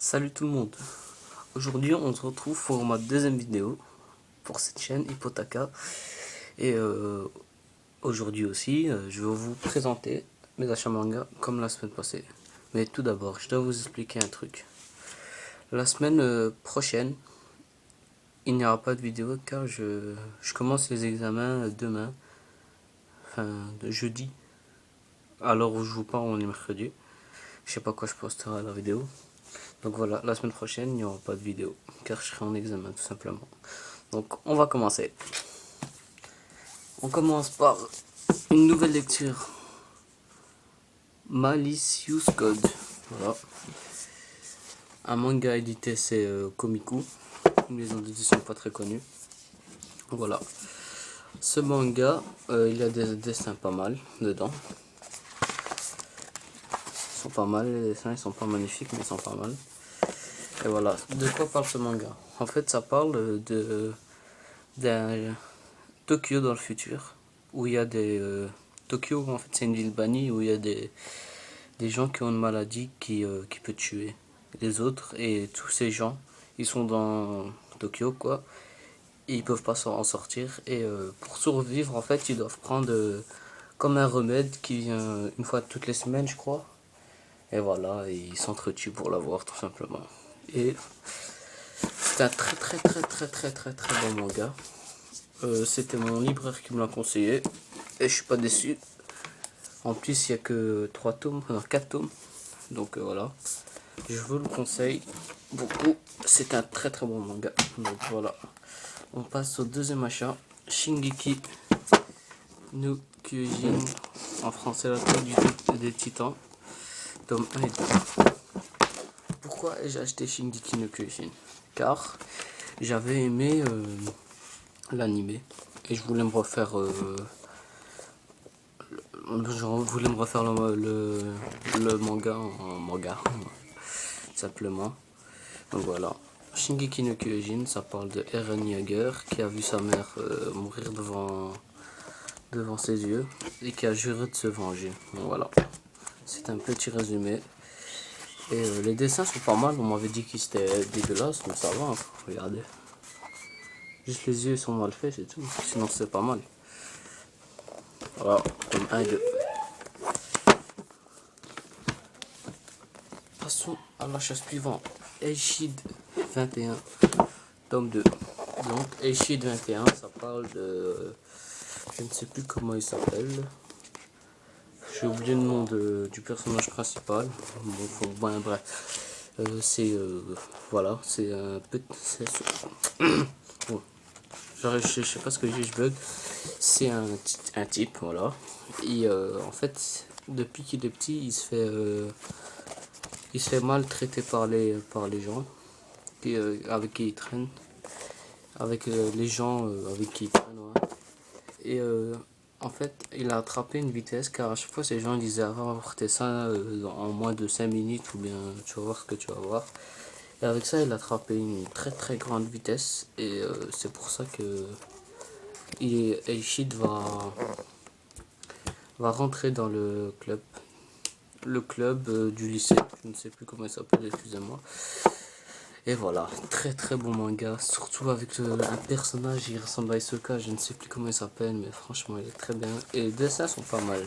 Salut tout le monde. Aujourd'hui on se retrouve pour ma deuxième vidéo pour cette chaîne Hypotaka. Et aujourd'hui aussi je vais vous présenter mes achats manga comme la semaine passée. Mais tout d'abord je dois vous expliquer un truc. La semaine prochaine il n'y aura pas de vidéo car je commence les examens demain, enfin de jeudi. À l'heure où je vous parle on est mercredi. Je sais pas quand je posterai la vidéo. Donc voilà, la semaine prochaine, il n'y aura pas de vidéo, car je serai en examen tout simplement. Donc on va commencer. On commence par une nouvelle lecture. Malicious Code. Voilà. Un manga édité, c'est Komiku. Une maison d'édition pas très connue. Voilà. Ce manga, il y a des dessins pas mal dedans. Ils sont pas mal, les dessins ils sont pas magnifiques, mais ils sont pas mal. Et voilà, de quoi parle ce manga? En fait, ça parle d'un Tokyo dans le futur, où il y a des... Tokyo, en fait, c'est une ville bannie, où il y a des gens qui ont une maladie qui peut tuer les autres, et tous ces gens, ils sont dans Tokyo, quoi, et ils peuvent pas en sortir, et pour survivre, en fait, ils doivent prendre comme un remède qui vient une fois toutes les semaines, je crois, et voilà, et ils s'entretuent pour l'avoir, tout simplement. Et c'est un très bon manga. C'était mon libraire qui me l'a conseillé et je suis pas déçu. En plus il n'y a que 3 tomes, non 4 tomes. Donc voilà, je vous le conseille beaucoup. C'est un très bon manga. Donc voilà, on passe au deuxième achat, Shingeki no Kyojin, en français l'attaque des titans, tome 1 et 2. Pourquoi ai-je acheté Shingeki no Kyojin? Car j'avais aimé l'animé et je voulais me refaire le manga en manga simplement. Donc voilà, Shingeki no Kyojin, ça parle de Eren Yeager qui a vu sa mère mourir devant ses yeux et qui a juré de se venger. Donc voilà, c'est un petit résumé. Et les dessins sont pas mal, on m'avait dit qu'ils étaient dégueulasses, mais ça va, hein. Regardez. Juste les yeux sont mal faits, c'est tout. Sinon c'est pas mal. Voilà, comme 1 et 2. Passons à l'achat suivant. Eishid 21, tome 2. Donc Eishid 21, ça parle de... Je ne sais plus comment il s'appelle. J'ai oublié le nom du personnage principal. Bon, bref. Voilà, c'est un petit... Bon, je sais pas ce que j'ai, je bug. C'est un type, voilà. Et en fait, depuis qu'il est petit, il se fait maltraiter par les gens avec qui il traîne. Avec les gens avec qui il traîne, ouais. Et en fait, il a attrapé une vitesse car à chaque fois ces gens disaient avorter ça en moins de 5 minutes ou bien tu vas voir ce que tu vas voir. Et avec ça, il a attrapé une très grande vitesse et c'est pour ça que Eishid va rentrer dans le club du lycée. Je ne sais plus comment il s'appelle, excusez-moi. Et voilà, très bon manga, surtout avec un personnage, il ressemble à Isoka, je ne sais plus comment il s'appelle, mais franchement il est très bien. Et les dessins sont pas mal,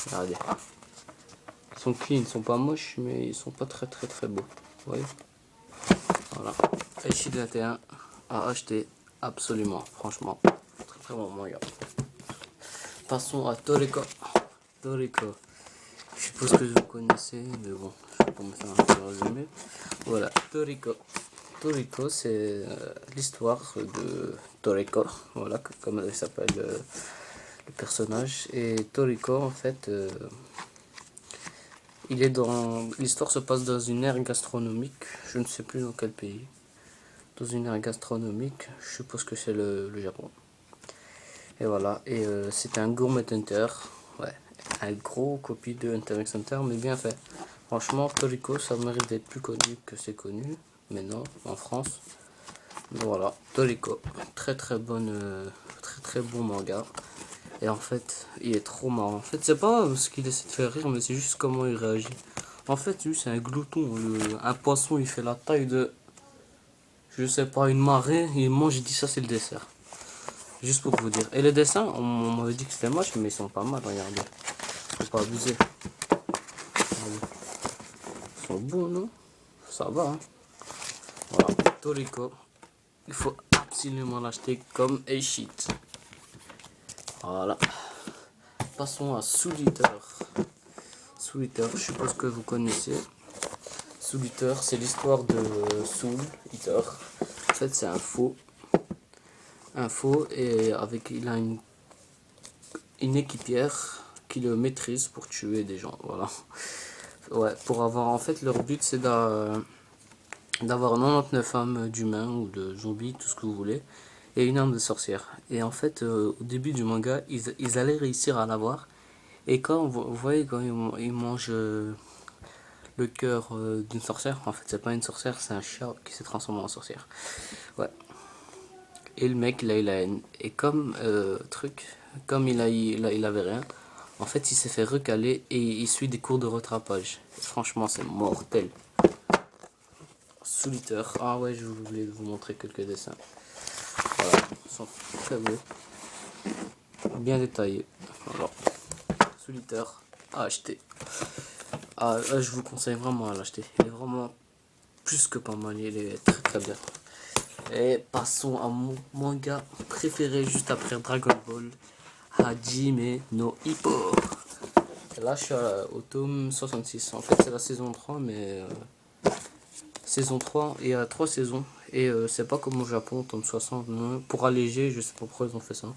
regardez. Ils sont clean, ils sont pas moches, mais ils sont pas très beaux. Vous voyez? Voilà, Eishid 21 à acheter absolument, franchement, très bon manga. Passons à Toriko. Je suppose que vous connaissez, mais bon, pour me faire un petit résumé. Voilà, Toriko, c'est l'histoire de Toriko, voilà, comme il s'appelle le personnage. Et Toriko, en fait, l'histoire se passe dans une ère gastronomique, je ne sais plus dans quel pays. Dans une ère gastronomique, je suppose que c'est le Japon. Et voilà, et c'est un Gourmet Hunter, ouais, un gros copie de Hunter x Hunter, mais bien fait. Franchement, Toriko, ça mérite d'être plus connu que c'est connu, mais non, en France. Voilà, Toriko, très bon manga. Et en fait, il est trop marrant. En fait, c'est pas ce qu'il essaie de faire rire, mais c'est juste comment il réagit. En fait, lui, c'est un glouton. Un poisson, il fait la taille de, je sais pas, une marée. Il mange, il dit ça, c'est le dessert. Juste pour vous dire. Et les dessins, on m'avait dit que c'était moche, mais ils sont pas mal, regardez. Faut pas abuser. Regardez. Ils sont beaux, non? Ça va, hein? Voilà, Toriko. Il faut absolument l'acheter comme a sheet. Voilà. Passons à Soul Eater. Soul Eater, je suppose que vous connaissez. Soul Eater, c'est l'histoire de Soul Eater. En fait, c'est un faux. Un faux, et avec, il a une équipière qui le maîtrise pour tuer des gens. Voilà. Ouais, pour avoir, en fait, leur but, c'est d'avoir 99 âmes d'humains ou de zombies, tout ce que vous voulez, et une âme de sorcière. Et en fait, au début du manga, ils allaient réussir à l'avoir. Et quand vous voyez, quand ils mangent le cœur d'une sorcière, en fait, c'est pas une sorcière, c'est un chat qui s'est transformé en sorcière. Ouais. Et le mec, là, il a haine. Et comme comme il avait rien, en fait, il s'est fait recaler et il suit des cours de rattrapage. Et franchement, c'est mortel. Soul Eater. Ah ouais, je voulais vous montrer quelques dessins. Voilà, ils sont très beaux. Bien détaillés. Voilà. Soul Eater à acheter. Ah, je vous conseille vraiment à l'acheter. Il est vraiment plus que pas mal. Il est très très bien. Et passons à mon manga préféré juste après Dragon Ball. Hajime no Ippo. Et là, je suis au tome 66. En fait, c'est la saison 3, mais saison 3, il y a 3 saisons. Et c'est pas comme au Japon, tome 60. Non. Pour alléger, je sais pas pourquoi ils ont fait ça.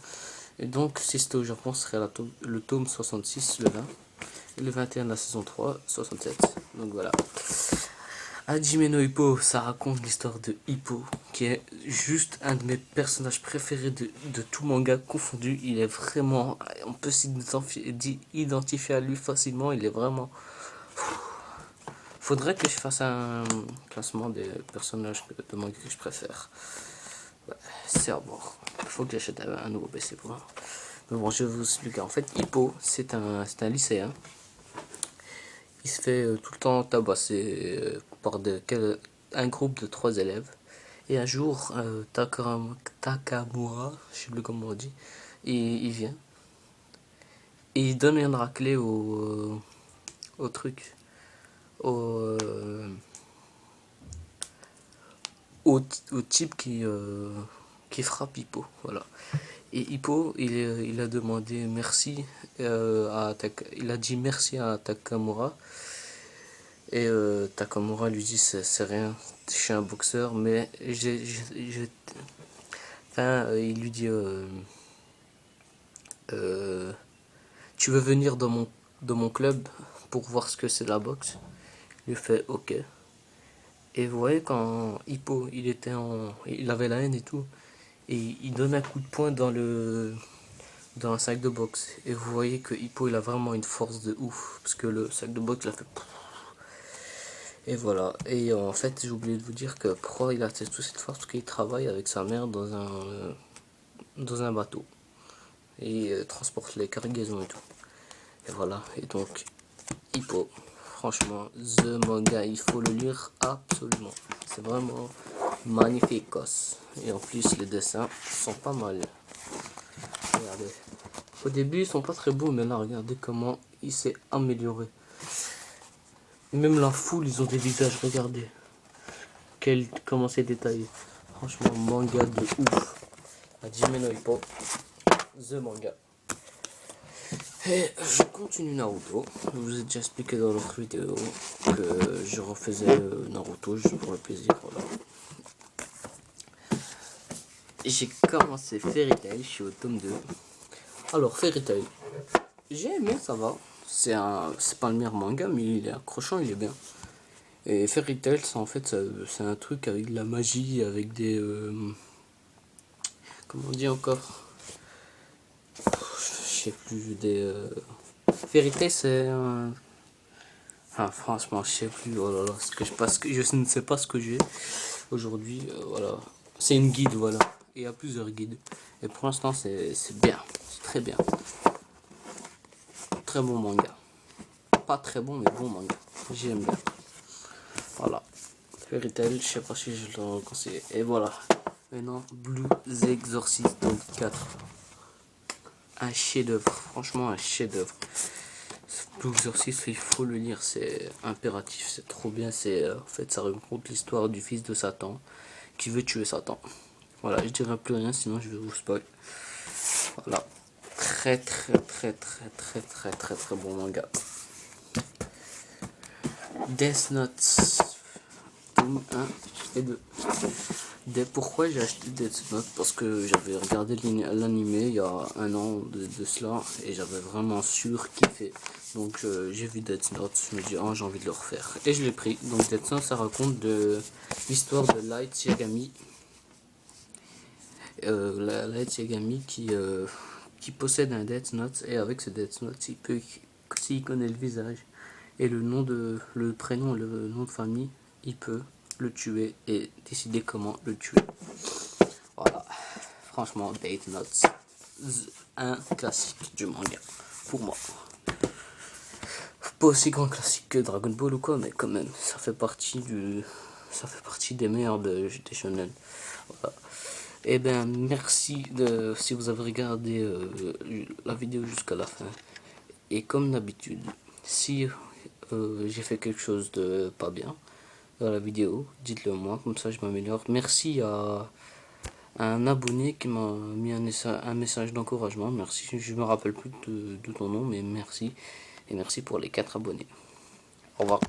Et donc, si c'était au Japon, ce serait le tome 66, le 20. Et le 21 de la saison 3, 67. Donc voilà. Hajime no Ippo, ça raconte l'histoire de Hippo, qui est juste un de mes personnages préférés de tout manga confondu. Il est vraiment, on peut s'identifier à lui facilement. Il est vraiment. Faudrait que je fasse un classement des personnages de manga que je préfère. Ouais, c'est à voir. Il faut que j'achète un nouveau PC pour moi. Mais bon, je vais vous expliquer. En fait, Hippo, c'est un lycéen. Il se fait tout le temps tabasser par un groupe de 3 élèves. Et un jour, Takamura, je sais plus comment on dit, il vient. Et il donne une raclée au truc. Au, au type qui frappe Hippo. Voilà. Et Hippo, il a demandé merci il a dit merci à Takamura. Et Takamura lui dit c'est rien, je suis un boxeur, mais enfin, il lui dit tu veux venir dans mon club pour voir ce que c'est la boxe. Il fait ok. Et vous voyez quand Hippo il avait la haine et tout, et il donne un coup de poing dans un sac de boxe. Et vous voyez que Hippo il a vraiment une force de ouf, parce que le sac de boxe l'a fait. Et voilà. Et en fait, j'ai oublié de vous dire que pourquoi il a toute cette force, parce qu'il travaille avec sa mère dans un bateau. Et il transporte les cargaisons et tout. Et voilà. Et donc, Hippo, franchement, The Manga, il faut le lire absolument. C'est vraiment magnifique. Et en plus, les dessins sont pas mal. Regardez. Au début, ils sont pas très beaux, mais là, regardez comment il s'est amélioré. Même la foule, ils ont des visages, regardez. Comment c'est détaillé. Franchement, manga de ouf. Hajime no Ippo, The Manga. Et je continue Naruto. Je vous ai déjà expliqué dans l'autre vidéo que je refaisais Naruto juste pour le plaisir. Voilà. J'ai commencé Fairy Tail, je suis au tome 2. Alors, Fairy Tail, j'ai aimé, ça va. C'est pas le meilleur manga, mais il est accrochant, il est bien. Et Fairy Tail, en fait, c'est un truc avec de la magie, avec des. Comment on dit encore? Je sais plus, des. Fairy Tail, c'est un. Ah, franchement, je sais plus. Oh là là, je ne sais pas ce que j'ai aujourd'hui. Voilà. C'est une guide, voilà. Et il y a plusieurs guides. Et pour l'instant, c'est bien. C'est très bien. Très bon manga. Pas très bon, mais bon manga. j'aime bien. Voilà. Fairy Tail, je sais pas si je le conseille. Et voilà. Maintenant, Blue Exorcist 4. Un chef-d'œuvre, franchement un chef-d'œuvre. Blue Exorcist, il faut le lire, c'est impératif, c'est trop bien. C'est en fait, ça raconte l'histoire du fils de Satan qui veut tuer Satan. Voilà, je dirai plus rien, sinon je vais vous spoil. Voilà, très bon manga. Death Note, tome 1 et 2. Pourquoi j'ai acheté Death Note? Parce que j'avais regardé l'animé il y a un an de cela et j'avais vraiment surkiffé. Donc j'ai vu Death Note, je me dis oh, j'ai envie de le refaire et je l'ai pris. Donc Death Note, ça raconte de l'histoire de Light Yagami. Light Yagami qui possède un Death Note, et avec ce Death Note, il peut, s'il connaît le visage et le prénom, le nom de famille, il peut le tuer et décider comment le tuer. Voilà, franchement, Death Note, un classique du manga pour moi. Pas aussi grand classique que Dragon Ball ou quoi, mais quand même, ça fait partie des meilleurs des shonen. Voilà. Et ben merci si vous avez regardé la vidéo jusqu'à la fin. Et comme d'habitude, si j'ai fait quelque chose de pas bien dans la vidéo, dites-le moi, comme ça je m'améliore. Merci à un abonné qui m'a mis un message d'encouragement. Merci, je me rappelle plus de ton nom, mais merci. Et merci pour les 4 abonnés. Au revoir.